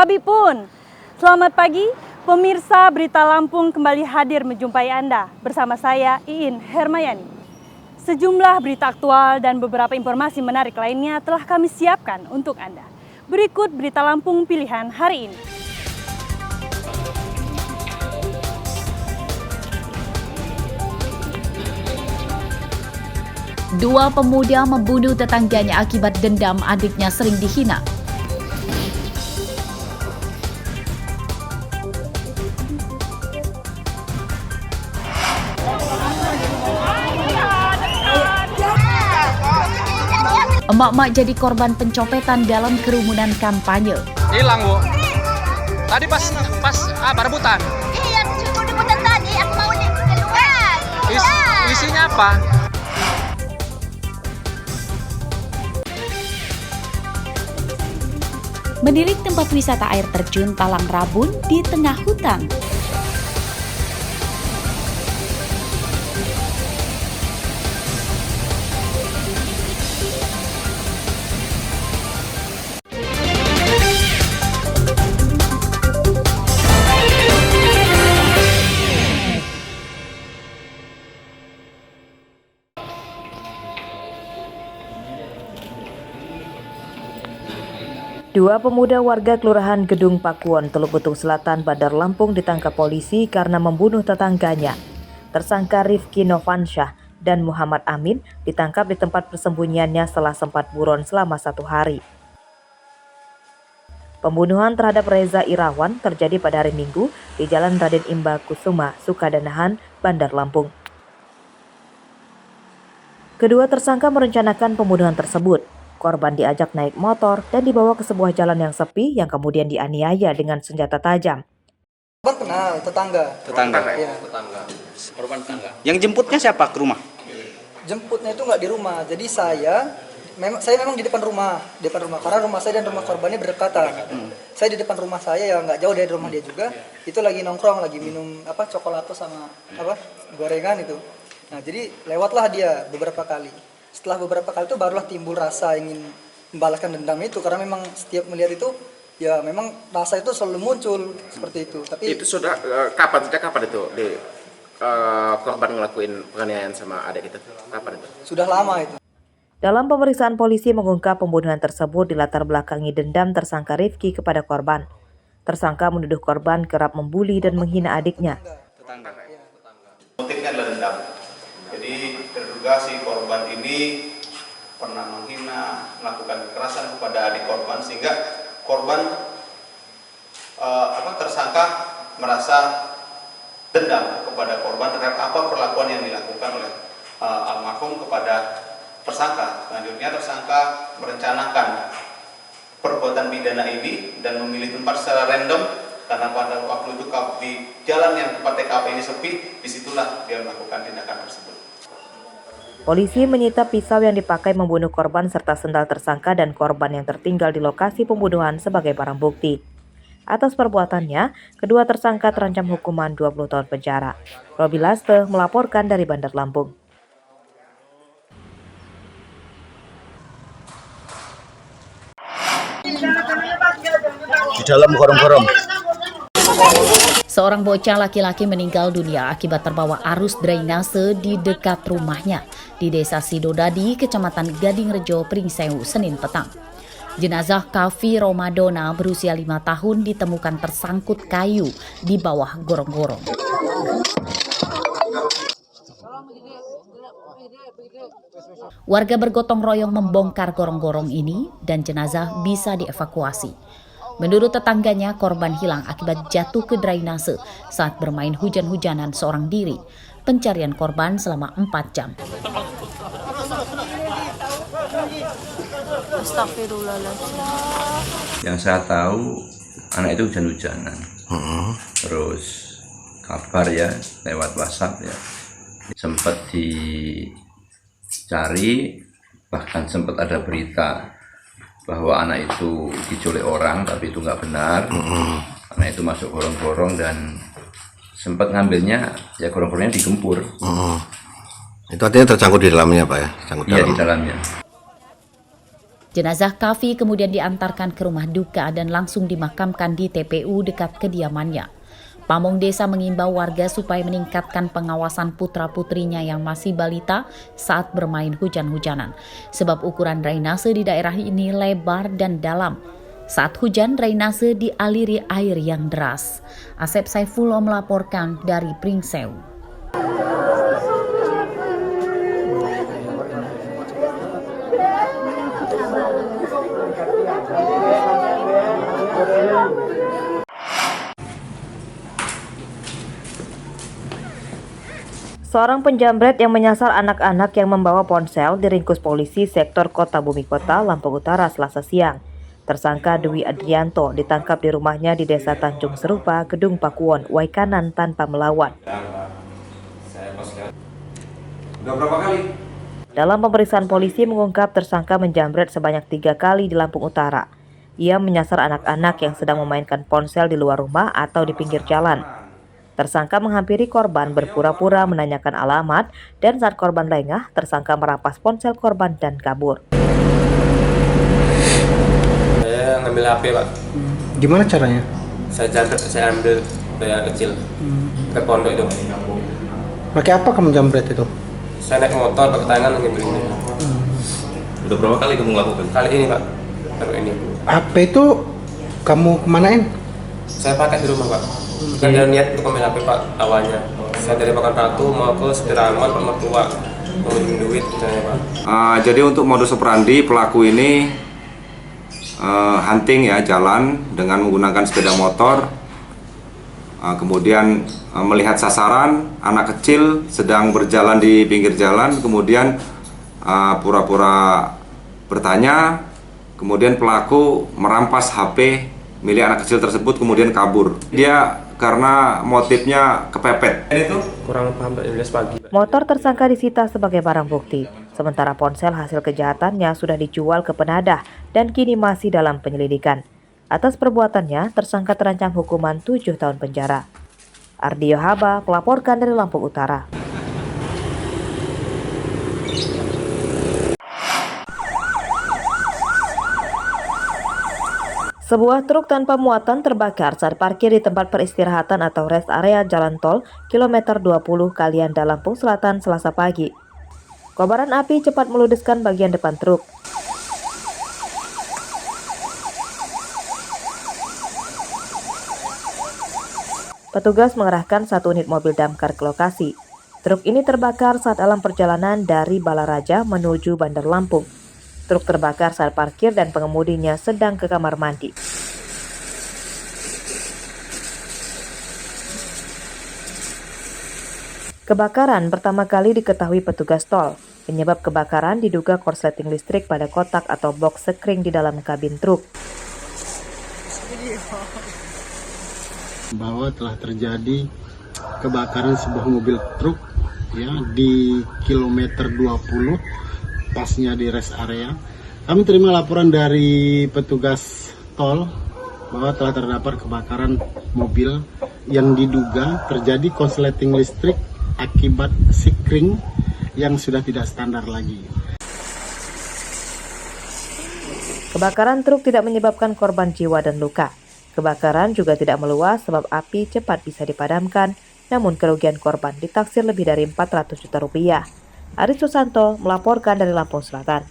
Sabipun. Selamat pagi, pemirsa Berita Lampung kembali hadir menjumpai Anda bersama saya Iin Hermayani. Sejumlah berita aktual dan beberapa informasi menarik lainnya telah kami siapkan untuk Anda. Berikut Berita Lampung pilihan hari ini. Dua pemuda membunuh tetangganya akibat dendam adiknya sering dihina. Emak-emak jadi korban pencopetan dalam kerumunan kampanye. Hilang, Bu. Tadi pas berebutan. Iya, cuma rebutan tadi, aku mau keluar. Isinya apa? Menilik tempat wisata air terjun Talang Rabun di tengah hutan. Dua pemuda warga Kelurahan Gedung Pakuwon, Teluk Betung Selatan, Bandar Lampung ditangkap polisi karena membunuh tetangganya. Tersangka Rifki Novansyah dan Muhammad Amin ditangkap di tempat persembunyiannya setelah sempat buron selama 1 hari. Pembunuhan terhadap Reza Irawan terjadi pada hari Minggu di Jalan Raden Imba Kusuma, Sukadanahan, Bandar Lampung. Kedua tersangka merencanakan pembunuhan tersebut. Korban diajak naik motor dan dibawa ke sebuah jalan yang sepi yang kemudian dianiaya dengan senjata tajam. Korban kenal, tetangga. Ya. Korban tetangga. Yang jemputnya siapa ke rumah? Jemputnya itu nggak di rumah. Jadi saya memang di depan rumah karena rumah saya dan rumah korbannya berdekatan. Saya di depan rumah saya ya nggak jauh dari rumah dia juga. Itu lagi nongkrong, lagi minum coklato sama gorengan itu. Nah, jadi lewatlah dia beberapa kali. Setelah beberapa kali itu barulah timbul rasa ingin membalaskan dendam itu, karena memang setiap melihat itu ya memang rasa itu selalu muncul seperti itu. Tapi itu sudah kapan itu korban ngelakuin penganiayaan sama adik itu? Kapan itu? sudah lama itu. Dalam pemeriksaan, polisi mengungkap pembunuhan tersebut dilatar belakangi dendam tersangka Rifki kepada korban. Tersangka menuduh korban kerap membuli dan menghina adiknya. Motifnya adalah dendam. Jadi terduga si korban ini pernah menghina, melakukan kekerasan kepada adik korban, sehingga korban tersangka merasa dendam kepada korban terhadap apa perlakuan yang dilakukan oleh almarhum kepada tersangka. Selanjutnya tersangka merencanakan perbuatan pidana ini dan memilih tempat secara random, karena pada waktu itu di jalan yang tempat TKP ini sepi, disitulah dia melakukan tindakan tersebut. Polisi menyita pisau yang dipakai membunuh korban serta sendal tersangka dan korban yang tertinggal di lokasi pembunuhan sebagai barang bukti. Atas perbuatannya, kedua tersangka terancam hukuman 20 tahun penjara. Robi Laste melaporkan dari Bandar Lampung. Di dalam gorong-gorong. Seorang bocah laki-laki meninggal dunia akibat terbawa arus drainase di dekat rumahnya di Desa Sidodadi, Kecamatan Gadingrejo, Pringsewu, Senin petang. Jenazah Kavi Romadona berusia 5 tahun ditemukan tersangkut kayu di bawah gorong-gorong. Warga bergotong royong membongkar gorong-gorong ini dan jenazah bisa dievakuasi. Menurut tetangganya, korban hilang akibat jatuh ke drainase saat bermain hujan-hujanan seorang diri. Pencarian korban selama 4 jam. Yang saya tahu, anak itu hujan-hujanan. Terus kabar ya lewat WhatsApp ya, sempat dicari, bahkan sempat ada berita bahwa anak itu diculik orang, tapi itu nggak benar. Anak itu masuk gorong-gorong dan sempat ngambilnya, ya gorong-gorongnya digempur. Itu artinya tercangkut di dalamnya, Pak ya? Iya, di dalamnya. Jenazah Kavi kemudian diantarkan ke rumah duka dan langsung dimakamkan di TPU dekat kediamannya. Pamong Desa mengimbau warga supaya meningkatkan pengawasan putra-putrinya yang masih balita saat bermain hujan-hujanan. Sebab ukuran drainase di daerah ini lebar dan dalam. Saat hujan, drainase dialiri air yang deras. Asep Saifullah melaporkan dari Pringsewu. Seorang penjamret yang menyasar anak-anak yang membawa ponsel diringkus polisi sektor Kota Bumi Kota, Lampung Utara, Selasa siang. Tersangka Dwi Adrianto ditangkap di rumahnya di Desa Tanjung Serupa, Gedung Pakuwon, Waikanan tanpa melawan. Dalam pemeriksaan polisi mengungkap tersangka menjamret sebanyak 3 kali di Lampung Utara. Ia menyasar anak-anak yang sedang memainkan ponsel di luar rumah atau di pinggir jalan. Tersangka menghampiri korban berpura-pura menanyakan alamat dan saat korban lengah, tersangka merampas ponsel korban dan kabur. Saya ngambil HP, Pak. Gimana caranya? Saya ambil dari kecil ke pondok itu. Pakai apa kamu jambret itu? Saya naik motor pakai tangan ngambil ini. Udah berapa kali kamu lakukan? Kali ini, Pak. Baru ini. HP itu kamu kemanain? Saya pakai di rumah, Pak. Bukan ada niat untuk ambil HP, Pak, awalnya. Saya dari Pekanratu mau ke Sediraman, Pak mertua, mau minjem duit, misalnya, Pak. Jadi untuk modus operandi pelaku ini hunting ya, jalan dengan menggunakan sepeda motor, kemudian melihat sasaran anak kecil sedang berjalan di pinggir jalan, kemudian pura-pura bertanya, kemudian pelaku merampas HP milik anak kecil tersebut kemudian kabur. Dia karena motifnya kepepet. Ini tuh kurang paham, Pak, pagi. Motor tersangka disita sebagai barang bukti, sementara ponsel hasil kejahatannya sudah dijual ke penadah dan kini masih dalam penyelidikan. Atas perbuatannya, tersangka terancam hukuman 7 tahun penjara. Ardio Haba melaporkan dari Lampung Utara. Sebuah truk tanpa muatan terbakar saat parkir di tempat peristirahatan atau rest area jalan tol kilometer 20 Kalianda, Lampung Selatan, Selasa pagi. Kobaran api cepat meludeskan bagian depan truk. Petugas mengerahkan 1 unit mobil damkar ke lokasi. Truk ini terbakar saat dalam perjalanan dari Balaraja menuju Bandar Lampung. Truk terbakar saat parkir dan pengemudinya sedang ke kamar mandi. Kebakaran pertama kali diketahui petugas tol. Penyebab kebakaran diduga korsleting listrik pada kotak atau box sekring di dalam kabin truk. Bahwa telah terjadi kebakaran sebuah mobil truk ya di kilometer 20 pasnya di rest area. Kami terima laporan dari petugas tol bahwa telah terdapat kebakaran mobil yang diduga terjadi korsleting listrik akibat sikring yang sudah tidak standar lagi. Kebakaran truk tidak menyebabkan korban jiwa dan luka. Kebakaran juga tidak meluas sebab api cepat bisa dipadamkan, namun kerugian korban ditaksir lebih dari 400 juta rupiah. Aris Susanto melaporkan dari Lampung Selatan.